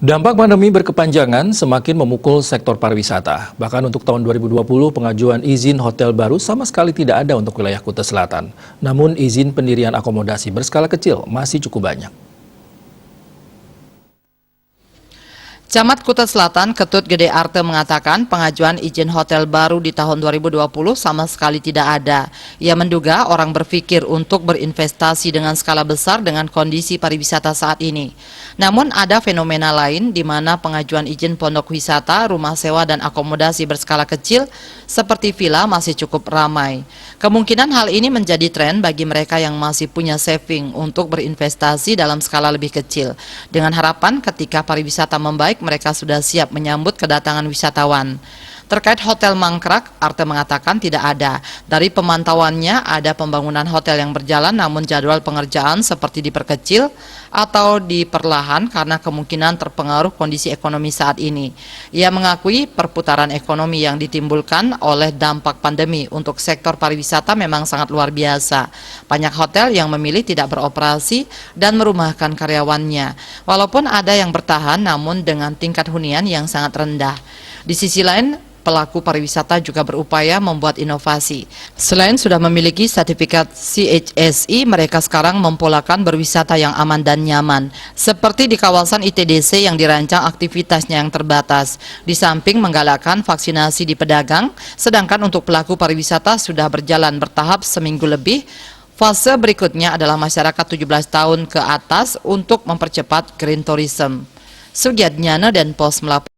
Dampak pandemi berkepanjangan semakin memukul sektor pariwisata. Bahkan untuk tahun 2020, pengajuan izin hotel baru sama sekali tidak ada untuk wilayah Kuta Selatan. Namun izin pendirian akomodasi berskala kecil masih cukup banyak. Camat Kuta Selatan, Ketut Gede Arte mengatakan pengajuan izin hotel baru di tahun 2020 sama sekali tidak ada. Ia menduga orang berpikir untuk berinvestasi dengan skala besar dengan kondisi pariwisata saat ini. Namun ada fenomena lain di mana pengajuan izin pondok wisata, rumah sewa dan akomodasi berskala kecil seperti villa masih cukup ramai. Kemungkinan hal ini menjadi tren bagi mereka yang masih punya saving untuk berinvestasi dalam skala lebih kecil. Dengan harapan ketika pariwisata membaik, mereka sudah siap menyambut kedatangan wisatawan. Terkait hotel mangkrak, Arte mengatakan tidak ada. Dari pemantauannya ada pembangunan hotel yang berjalan namun jadwal pengerjaan seperti diperkecil atau diperlahan karena kemungkinan terpengaruh kondisi ekonomi saat ini. Ia mengakui perputaran ekonomi yang ditimbulkan oleh dampak pandemi untuk sektor pariwisata memang sangat luar biasa. Banyak hotel yang memilih tidak beroperasi dan merumahkan karyawannya. Walaupun ada yang bertahan namun dengan tingkat hunian yang sangat rendah. Di sisi lain, pelaku pariwisata juga berupaya membuat inovasi. Selain sudah memiliki sertifikat CHSI, mereka sekarang mempolakan berwisata yang aman dan nyaman. Seperti di kawasan ITDC yang dirancang aktivitasnya yang terbatas. Di samping menggalakkan vaksinasi di pedagang, sedangkan untuk pelaku pariwisata sudah berjalan bertahap seminggu lebih. Fase berikutnya adalah masyarakat 17 tahun ke atas untuk mempercepat green tourism. Sugiatnyana dan Pos melapor.